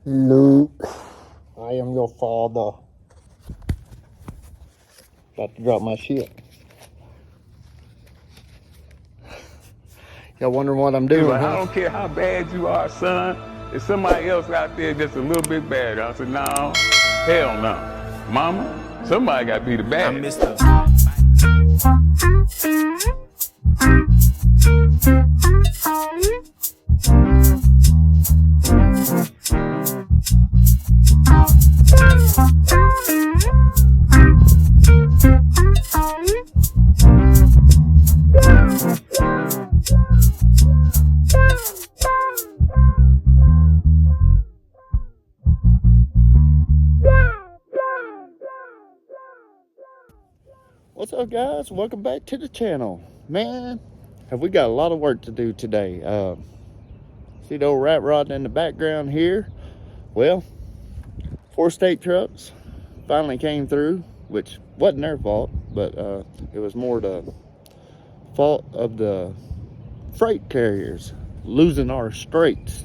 Luke, I am your father. About to drop my shit. Y'all wondering what I'm doing, huh? I don't care how bad you are, son. If somebody else out there just a little bit better, I said, no, hell no. Mama, somebody got to be the bad. I missed the... What's up, guys? Welcome back to the channel. Man, have we got a lot of work to do today. See the old RatRod in the background here? Well, 4 state trucks finally came through, which wasn't their fault, but it was more the fault of the freight carriers losing our straits.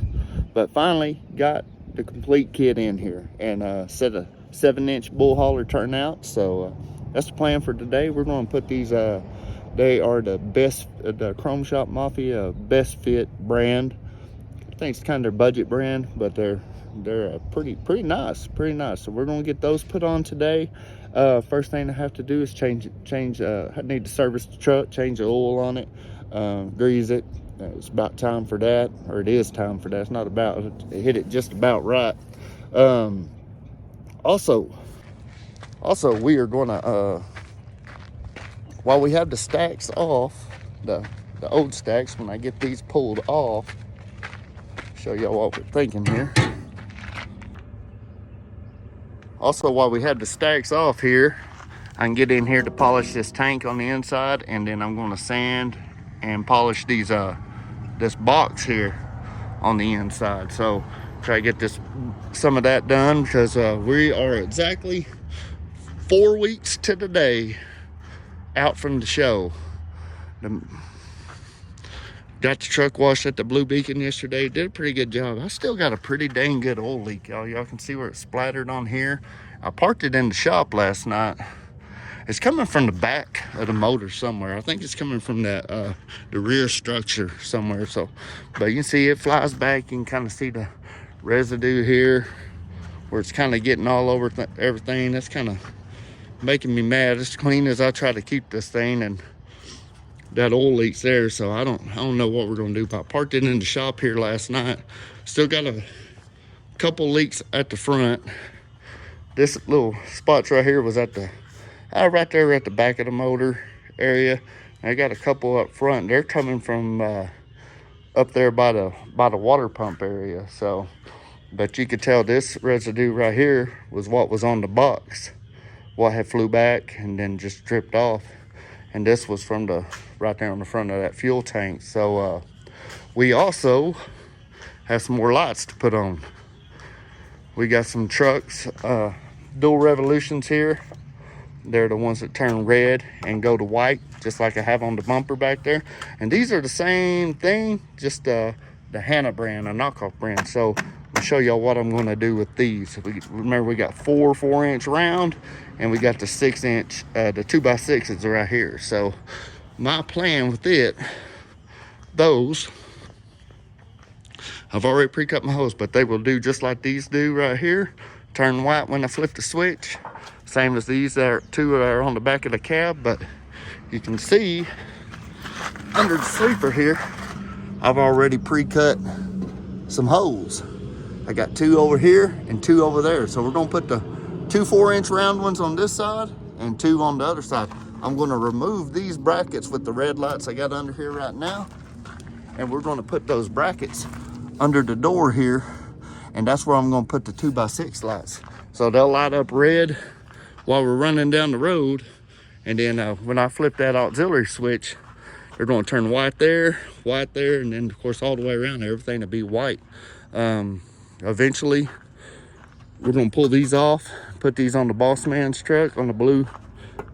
But finally got the complete kit in here, and set a 7-inch Bullhauler turnout. So that's the plan for today. We're going to put these, they are the best, the Chrome Shop Mafia best fit brand. I think it's kind of their budget brand, but they're pretty nice. So we're going to get those put on today. First thing I have to do is change I need to service the truck, change the oil on it, grease it. It's about time for that, or it is time for that. It's not about, it hit it just about right. Also we are gonna, while we have the stacks off, the old stacks, when I get these pulled off, show y'all what we're thinking here. Also, while we have the stacks off here, I can get in here to polish this tank on the inside, and then I'm gonna sand and polish these this box here on the inside. So try to get some of that done, because we are exactly 4 weeks to the day out from the show. Got the truck washed at the Blue Beacon yesterday. Did a pretty good job. I still got a pretty dang good oil leak, y'all. Y'all can see where it splattered on here. I parked it in the shop last night. It's coming from the back of the motor somewhere. I think it's coming from the rear structure somewhere. So, but you can see it flies back. You can kind of see the residue here where it's kind of getting all over everything. That's kind of making me mad. As clean as I try to keep this thing, and that oil leaks there. So I don't know what we're gonna do. But I parked it in the shop here last night. Still got a couple leaks at the front. This little spots right here was at the right there at the back of the motor area. I got a couple up front. They're coming from up there by the water pump area. So, but you could tell this residue right here was what was on the box, what had flew back and then just dripped off. And this was from the right there on the front of that fuel tank. So we also have some more lights to put on. We got some Trux dual revolutions here. They're the ones that turn red and go to white, just like I have on the bumper back there. And these are the same thing, just the Hannah brand, a knockoff brand. So I'll show y'all what I'm gonna do with these. Remember, we got 4-inch round, and we got the 6-inch, the 2x6s right here. So my plan with those, I've already pre-cut my hose, but they will do just like these do right here. Turn white when I flip the switch. Same as these two are on the back of the cab, but you can see under the sleeper here, I've already pre-cut some holes. I got 2 over here and 2 over there. So we're gonna put the 2 4-inch round ones on this side and 2 on the other side. I'm gonna remove these brackets with the red lights I got under here right now. And we're gonna put those brackets under the door here. And that's where I'm gonna put the 2x6 lights. So they'll light up red while we're running down the road. And then when I flip that auxiliary switch, they're gonna turn white there, and then of course all the way around, everything will be white. Eventually, we're gonna pull these off, put these on the boss man's truck, on the blue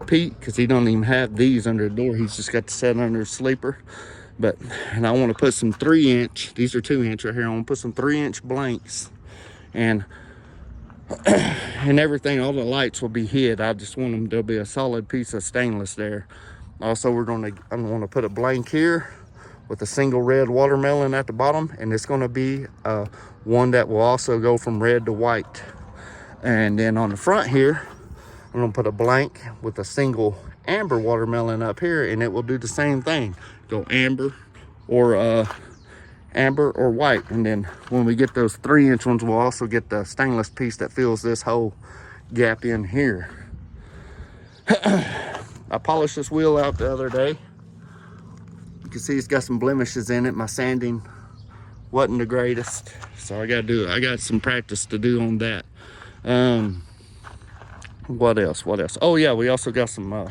Pete, because he don't even have these under the door. He's just got to set under the sleeper. And I want to put some 3-inch, these are 2-inch right here. I want to put some 3-inch blanks and and everything, all the lights will be hid. I just want them, there'll be a solid piece of stainless there. Also, I'm gonna put a blank here with a single red watermelon at the bottom, and it's gonna be one that will also go from red to white. And then on the front here, I'm gonna put a blank with a single amber watermelon up here, and it will do the same thing. Go amber or white. And then when we get those 3-inch ones, we'll also get the stainless piece that fills this whole gap in here. I polished this wheel out the other day. You can see it's got some blemishes in it. My sanding wasn't the greatest, so I got some practice to do on that. What else? Oh yeah, we also got some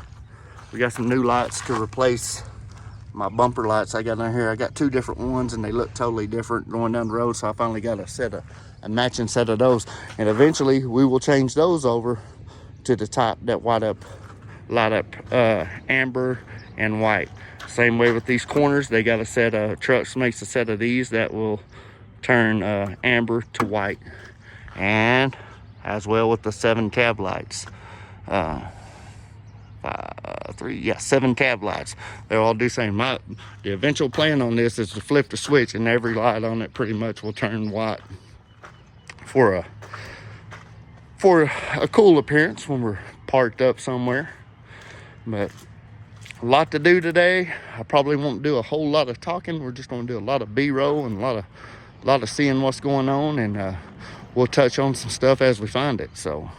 new lights to replace my bumper lights I got on here. I got 2 different ones, and they look totally different going down the road, so I finally got a matching set of those, and eventually we will change those over to the top that light up amber and white. Same way with these corners, they got a set of Trux makes a set of these that will turn amber to white, and as well with the 7 cab lights. 7 cab lights. They'll all do the same. The eventual plan on this is to flip the switch, and every light on it pretty much will turn white for a cool appearance when we're parked up somewhere. But a lot to do today. I probably won't do a whole lot of talking. We're just going to do a lot of B-roll and a lot of seeing what's going on, and we'll touch on some stuff as we find it. So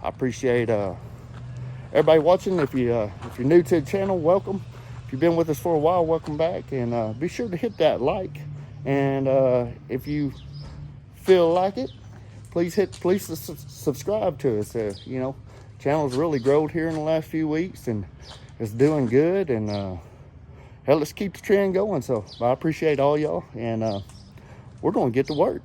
I appreciate everybody watching. If you're new to the channel, welcome. If you've been with us for a while, welcome back. And be sure to hit that like. And if you feel like it, please subscribe to us. You know, channel's really grown here in the last few weeks, and it's doing good. And hell, let's keep the trend going. So I appreciate all y'all, and we're gonna get to work.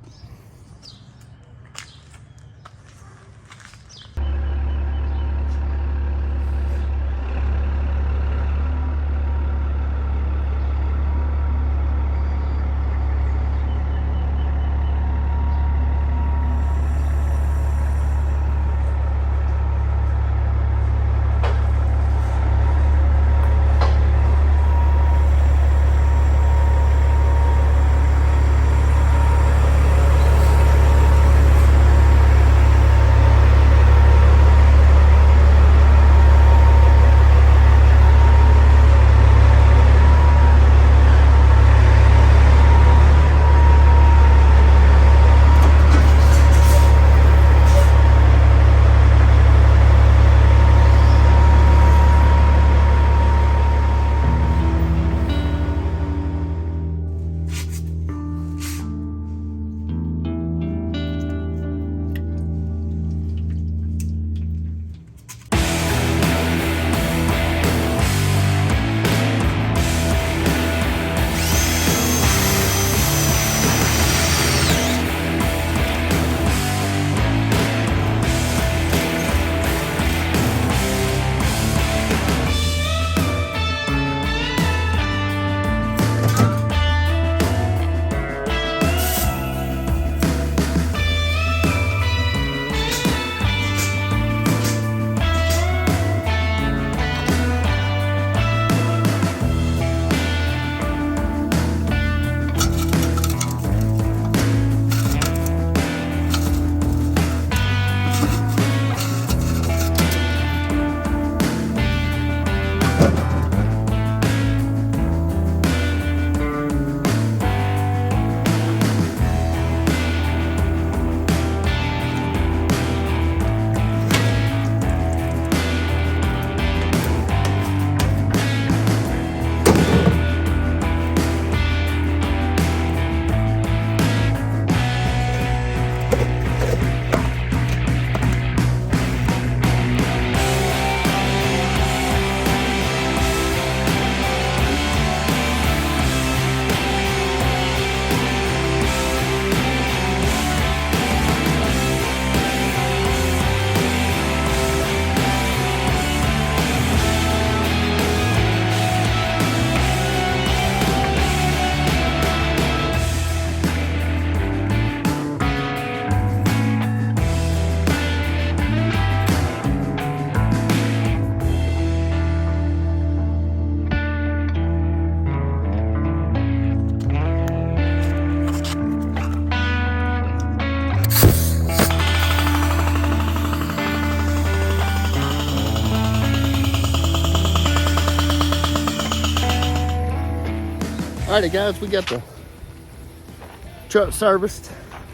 Alrighty guys, we got the truck serviced.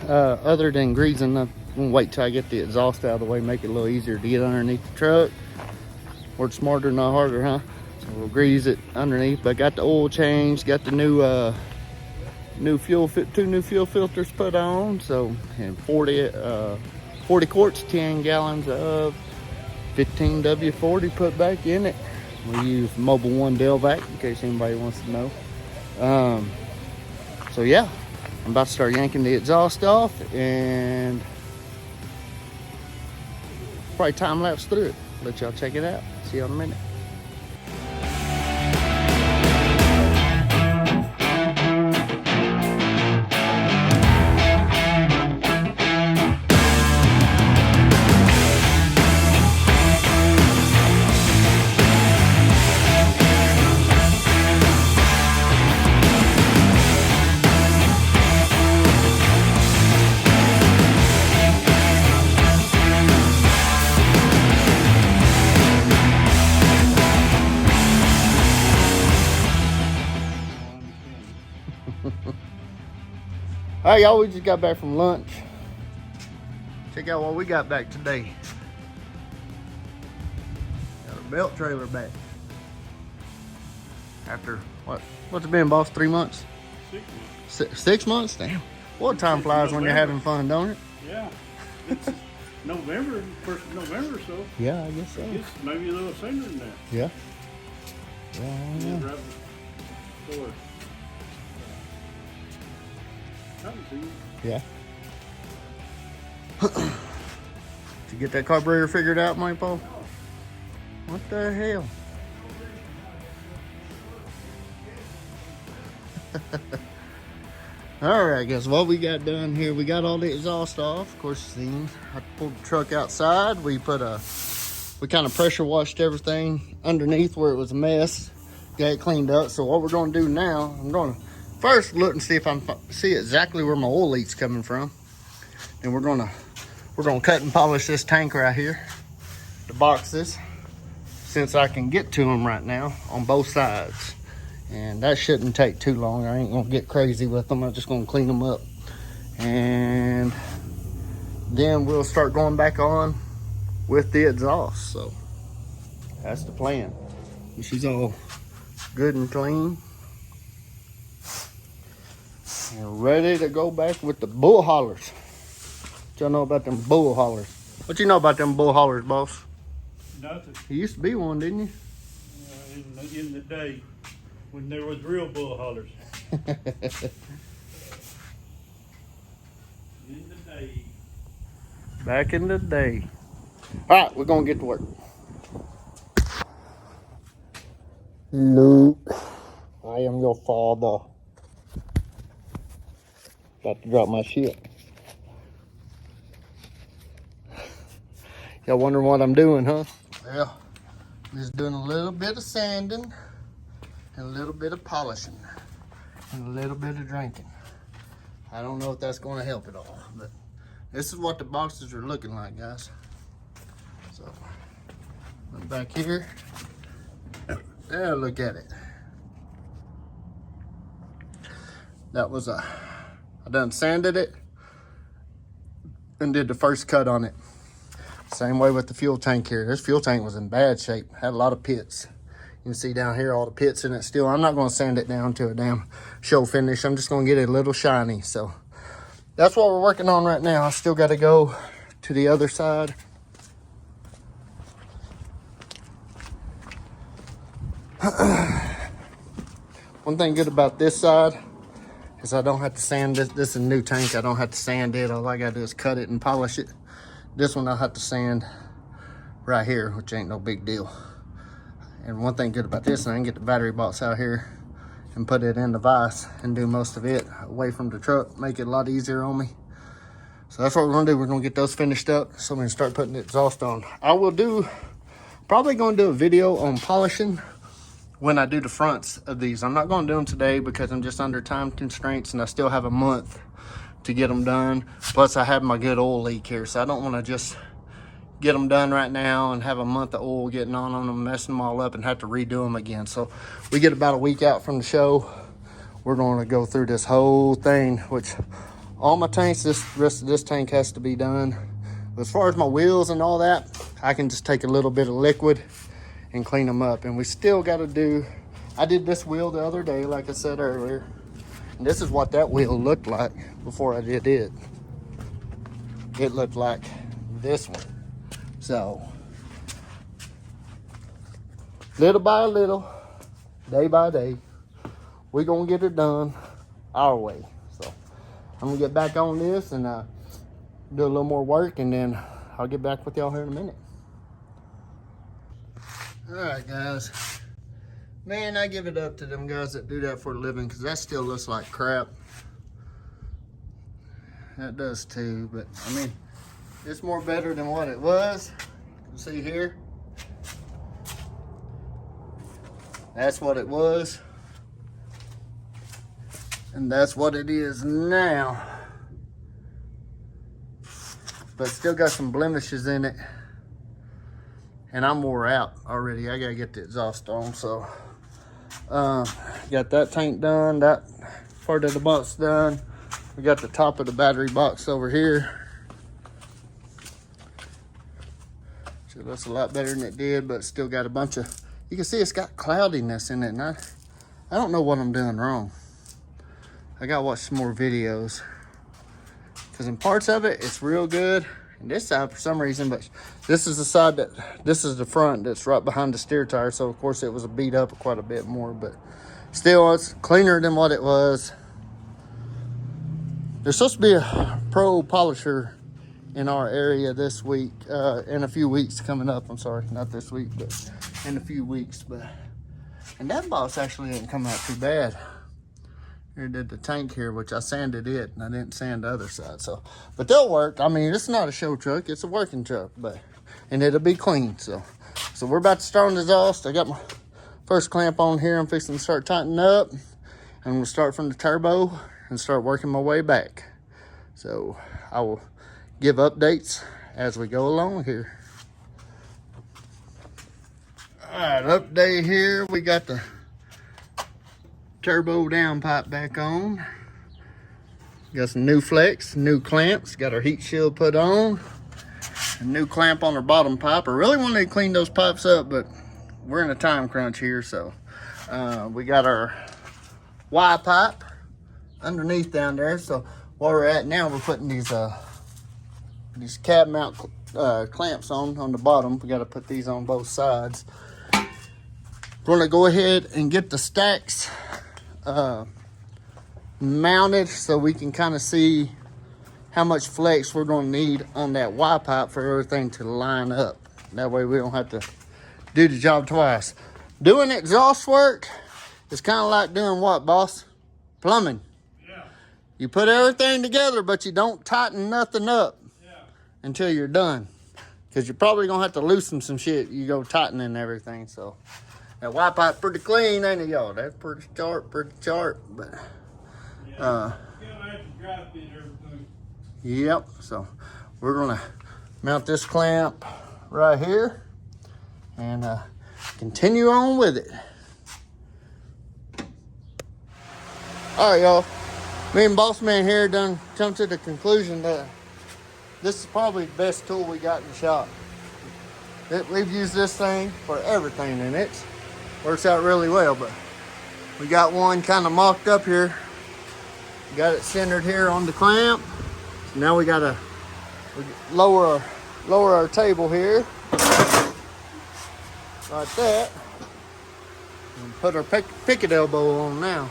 Other than greasing, I'm gonna wait till I get the exhaust out of the way, make it a little easier to get underneath the truck. Work smarter, not harder, huh? So we'll grease it underneath. But got the oil change, got the new two new fuel filters put on. So, and 40 quarts, 10 gallons of 15W40 put back in it. We use Mobile One Delvac in case anybody wants to know. So yeah, I'm about to start yanking the exhaust off and probably time lapse through it. Let y'all check it out. See you in a minute. All right, y'all, we just got back from lunch. Check out what we got back today. Got a belt trailer back. After, what's it been, boss, 3 months? 6 months. 6 months? Damn. What time flies when you're having fun, don't it? Yeah. It's November, 1st of November, so. Yeah, I guess so. It's maybe a little sooner than that. Yeah. Yeah. Drive the store. Yeah. Did you get that carburetor figured out, Mike Paul? What the hell? All right, guys, what we got done here, we got all the exhaust off. Of course, you seen, I pulled the truck outside. We kind of pressure washed everything underneath where it was a mess. Got it cleaned up. So what we're gonna do now, I'm gonna first look and see if I can see exactly where my oil leak's coming from. And we're gonna cut and polish this tank right here, the boxes, since I can get to them right now on both sides. And that shouldn't take too long. I ain't gonna get crazy with them. I'm just gonna clean them up. And then we'll start going back on with the exhaust. So that's the plan. She's all good and clean. And ready to go back with the Bullhaulers. What y'all know about them Bullhaulers? What you know about them Bullhaulers, boss? Nothing. You used to be one, didn't you? In the day when there was real Bullhaulers. In the day. Back in the day. All right, we're gonna get to work. Luke, I am your father. About to drop my shit. Y'all wondering what I'm doing, huh? Well, just doing a little bit of sanding and a little bit of polishing and a little bit of drinking. I don't know if that's going to help at all, but this is what the boxes are looking like, guys. So, look back here. There, look at it. That was I done sanded it and did the first cut on it. Same way with the fuel tank here. This fuel tank was in bad shape. Had a lot of pits. You can see down here all the pits in it still. I'm not going to sand it down to a damn show finish. I'm just going to get it a little shiny. So that's what we're working on right now. I still got to go to the other side. One thing good about this side is I don't have to sand this. This is a new tank. I don't have to sand it. All I got to do is cut it and polish it. This one I'll have to sand right here, which ain't no big deal. And one thing good about this, I can get the battery box out here and put it in the vise and do most of it away from the truck, make it a lot easier on me. So that's what we're gonna do. We're gonna get those finished up so we can start putting the exhaust on. Probably gonna do a video on polishing when I do the fronts of these. I'm not gonna do them today because I'm just under time constraints and I still have a month to get them done. Plus I have my good oil leak here, so I don't wanna just get them done right now and have a month of oil getting on them, messing them all up and have to redo them again. So we get about a week out from the show. we're going to go through this whole thing, which all my tanks, this rest of this tank has to be done. As far as my wheels and all that, I can just take a little bit of liquid and clean them up. And we still got to do, I did this wheel the other day, like I said earlier. And this is what that wheel looked like before I did it. It looked like this one. So, little by little, day by day, we're going to get it done our way. So, I'm going to get back on this and do a little more work, and then I'll get back with y'all here in a minute. Alright guys, man, I give it up to them guys that do that for a living, because that still looks like crap. That does too, but I mean, it's more better than what it was. You can see here, that's what it was, and that's what it is now. But still got some blemishes in it, and I'm wore out already. I gotta get the exhaust on. So got that tank done, that part of the box done. We got the top of the battery box over here. So it looks a lot better than it did, but still got a bunch of, you can see it's got cloudiness in it, and I don't know what I'm doing wrong. I gotta watch some more videos, because in parts of it, it's real good. And this side, for some reason, but this is the side that, this is the front that's right behind the steer tire. So, of course, it was beat up quite a bit more, but still, it's cleaner than what it was. There's supposed to be a pro polisher in our area this week, in a few weeks coming up. I'm sorry, not this week, but in a few weeks. And that box actually didn't come out too bad. Here did the tank here, which I sanded it, and I didn't sand the other side. So, but they'll work. I mean, it's not a show truck; it's a working truck, and it'll be clean. So we're about to start on the exhaust. I got my first clamp on here. I'm fixing to start tightening up, and we'll start from the turbo and start working my way back. So I will give updates as we go along here. All right, update here. We got the turbo downpipe back on. Got some new flex, new clamps. Got our heat shield put on. A new clamp on our bottom pipe. I really wanted to clean those pipes up, but we're in a time crunch here. So we got our Y pipe underneath down there. So where we're at now, we're putting these cab mount clamps on the bottom. We got to put these on both sides. We're gonna go ahead and get the stacks mounted so we can kind of see how much flex we're going to need on that Y pipe for everything to line up. That way we don't have to do the job twice. Doing exhaust work is kind of like doing what, boss? Plumbing. Yeah. You put everything together, but you don't tighten nothing up until you're done, because you're probably going to have to loosen some shit. You go tightening everything. So that Y pipe pretty clean, ain't it, y'all? That's pretty sharp, but yep. So we're gonna mount this clamp right here and continue on with it. All right, y'all. Me and Boss Man here done come to the conclusion that this is probably the best tool we got in the shop. We've used this thing for everything, and it works out really well. But we got one kind of mocked up here. We got it centered here on the clamp. So now we gotta lower our table here like that, and put our picket elbow on now.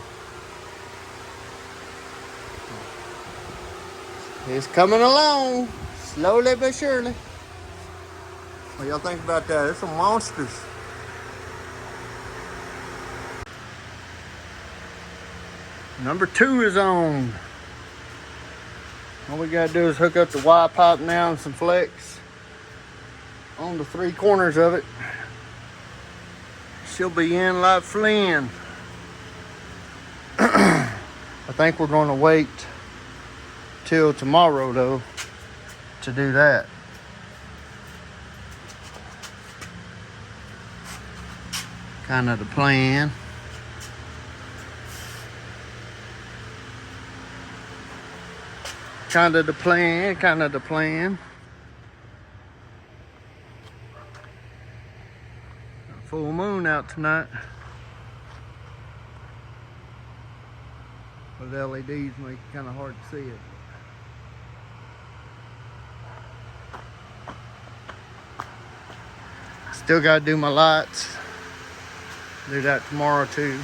It's coming along, slowly but surely. What y'all think about that? It's some monsters. Number 2 is on. All we gotta do is hook up the Y pipe now and some flex on the 3 corners of it. She'll be in like Flynn. I think we're gonna wait till tomorrow though to do that. Kind of the plan. kind of the plan, kind of the plan. Full moon out tonight. With LEDs make it kind of hard to see it. Still got to do my lights. Do that tomorrow too.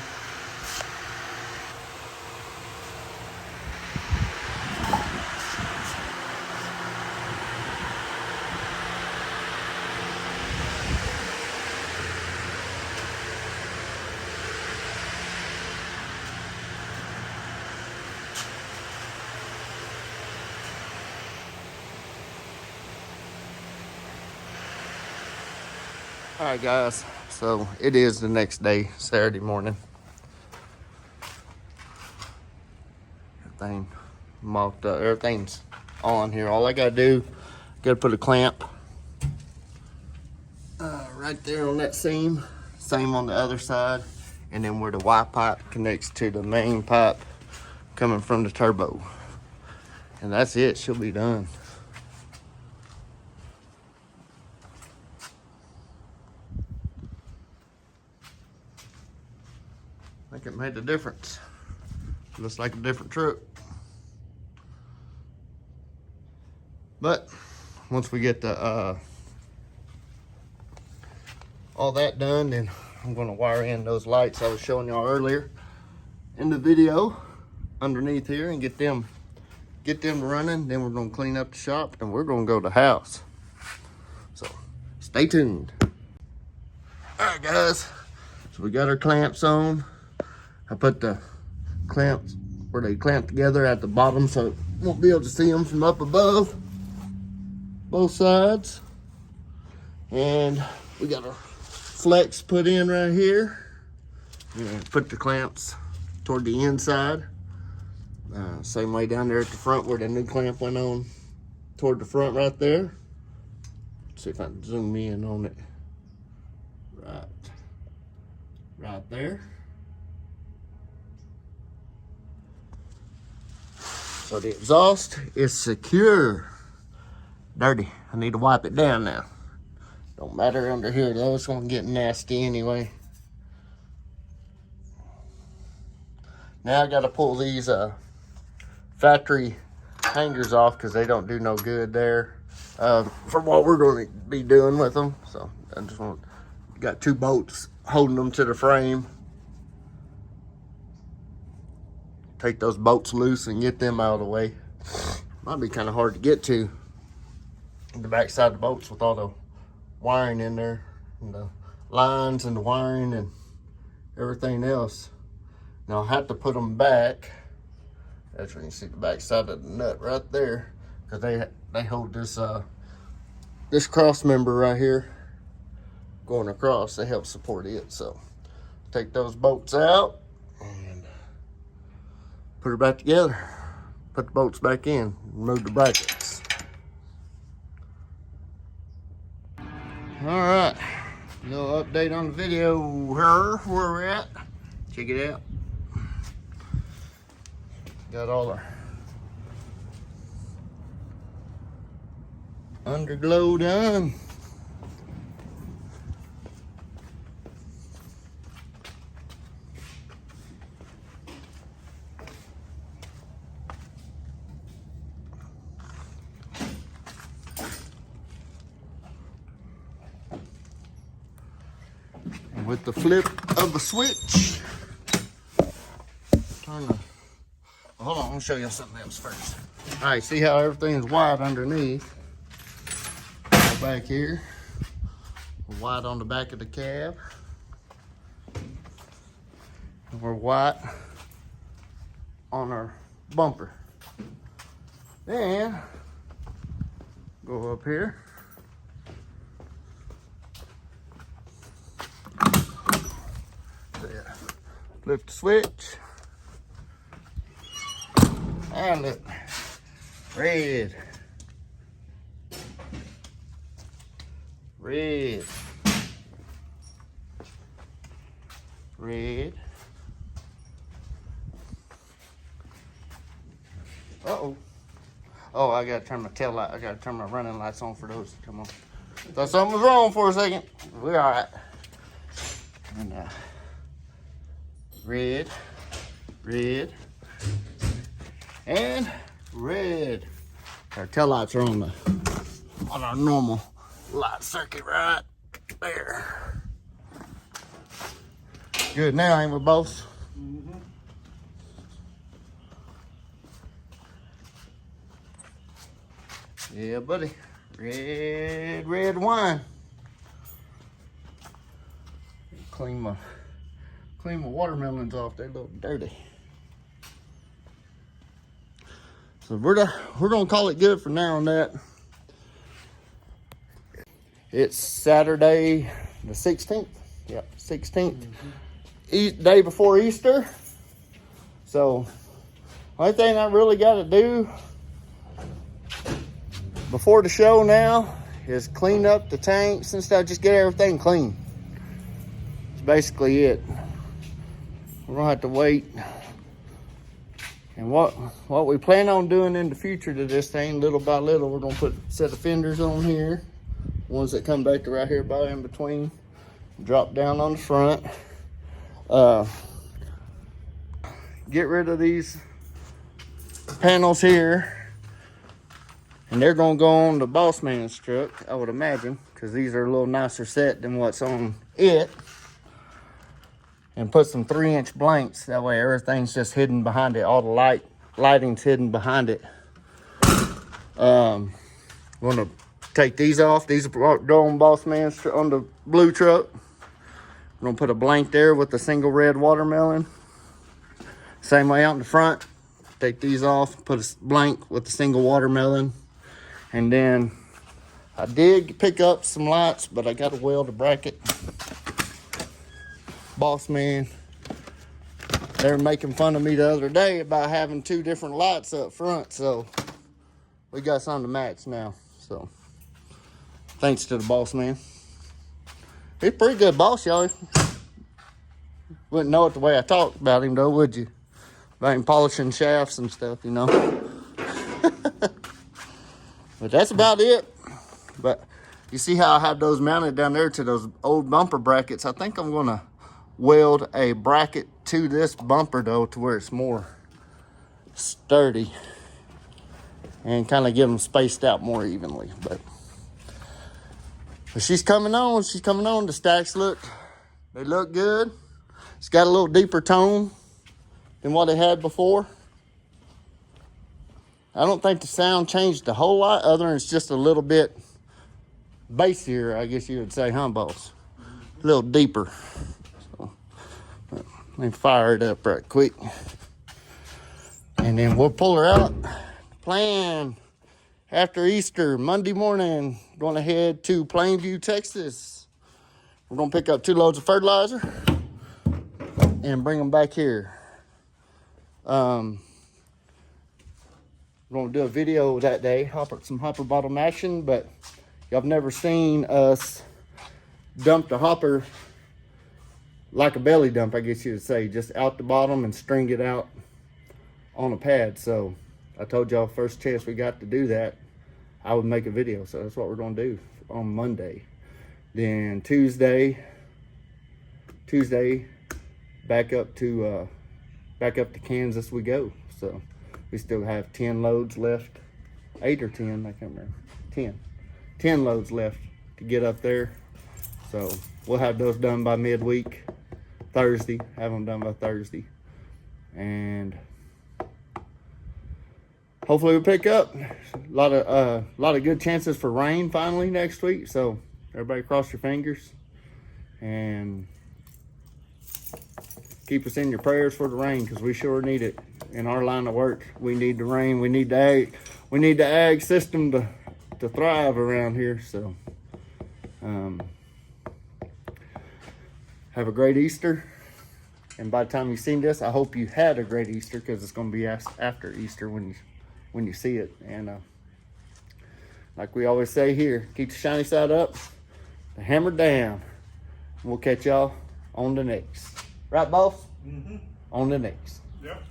All right, guys. So it is the next day, Saturday morning. Everything mocked up. Everything's on here. All I gotta do, gotta put a clamp right there on that seam. Same on the other side, and then where the Y pipe connects to the main pipe coming from the turbo. And that's it. She'll be done. I think it made a difference. Looks like a different truck. But once we get the all that done, then I'm gonna wire in those lights I was showing y'all earlier in the video underneath here and get them running. Then we're gonna clean up the shop and we're gonna go to the house. So stay tuned. All right, guys. So we got our clamps on. I put the clamps where they clamp together at the bottom so you won't be able to see them from up above, both sides. And we got our flex put in right here. And put the clamps toward the inside. Same way down there at the front where the new clamp went on toward the front right there. Let's see if I can zoom in on it. Right there. So the exhaust is secure. Dirty. I need to wipe it down now. Don't matter under here though. It's gonna get nasty anyway. Now I gotta pull these factory hangers off because they don't do no good there for what we're going to be doing with them. So I just got 2 bolts holding them to the frame. Take those bolts loose and get them out of the way. Might be kind of hard to get to the back side of the bolts with all the wiring in there and the lines and the wiring and everything else. Now I'll have to put them back. That's where you see the back side of the nut right there, because they hold this this cross member right here going across. They help support it. So take those bolts out and put it back together. Put the bolts back in. Remove the brackets. All right, little update on the video here, where we're at. Check it out. Got all our underglow done. And with the flip of the switch, turn the hold on, I'll show you something else first. All right, see how everything's white underneath? Go back here, white on the back of the cab. And we're white on our bumper. Then, go up here. There. Flip the switch. And look, red, red, red. Uh-oh. Oh, I gotta turn my tail light. I gotta turn my running lights on for those. Come on. Thought something was wrong for a second. We're all right. And red, red, and red. Our tail lights are on our normal light circuit right there. Good now, ain't we, boss? Mm-hmm. Yeah, buddy. Red wine. Clean my watermelons off. They're a little dirty. So we're gonna call it good for now on that. It's Saturday the 16th. Yep, 16th. Mm-hmm. Day before Easter. So only thing I really got to do before the show now is clean up the tanks and stuff. Just get everything clean. That's basically it. We're gonna have to wait. And what we plan on doing in the future to this thing, little by little, we're gonna put a set of fenders on here, ones that come back to right here by in between, drop down on the front. Get rid of these panels here, and they're gonna go on the boss man's truck, I would imagine, because these are a little nicer set than what's on it. And put some 3-inch blanks. That way everything's just hidden behind it. All the lighting's hidden behind it. I'm gonna take these off. These are going boss man's on the blue truck. I'm gonna put a blank there with a single red watermelon. Same way out in the front. Take these off, put a blank with a single watermelon. And then I did pick up some lights, but I got to weld a bracket. Boss man, they were making fun of me the other day about having 2 different lights up front, so we got something to match now. So thanks to the boss man. He's a pretty good boss, y'all. Wouldn't know it the way I talked about him though, would you? About him polishing shafts and stuff, you know. But that's about it. But you see how I have those mounted down there to those old bumper brackets. I think I'm gonna weld a bracket to this bumper though, to where it's more sturdy and kind of get them spaced out more evenly. But she's coming on. She's coming on. The stacks look good. It's got a little deeper tone than what it had before. I don't think the sound changed a whole lot, other than it's just a little bit bassier, I guess you would say, huh, boss? A little deeper. Let me fire it up right quick. And then we'll pull her out. Plan after Easter, Monday morning, going to head to Plainview, Texas. We're going to pick up 2 loads of fertilizer and bring them back here. We're going to do a video that day, some hopper bottom action, but y'all have never seen us dump the hopper like a belly dump, I guess you would say, just out the bottom and string it out on a pad. So I told y'all first chance we got to do that, I would make a video. So that's what we're going to do on Monday. Then Tuesday, back up to Kansas we go. So we still have 10 loads left, 8 or 10, I can't remember. 10 loads left to get up there. So we'll have those done by midweek, Thursday. Have them done by Thursday, and hopefully we'll pick up a lot of good chances for rain finally next week. So everybody cross your fingers and keep us in your prayers for the rain, because we sure need it in our line of work. We need the rain. We need the ag system to thrive around here. So have a great Easter. And by the time you've seen this, I hope you had a great Easter, because it's going to be after Easter when you see it. And like we always say here, keep the shiny side up, the hammer down. We'll catch y'all on the next. Right, boss? Mm-hmm. On the next. Yep.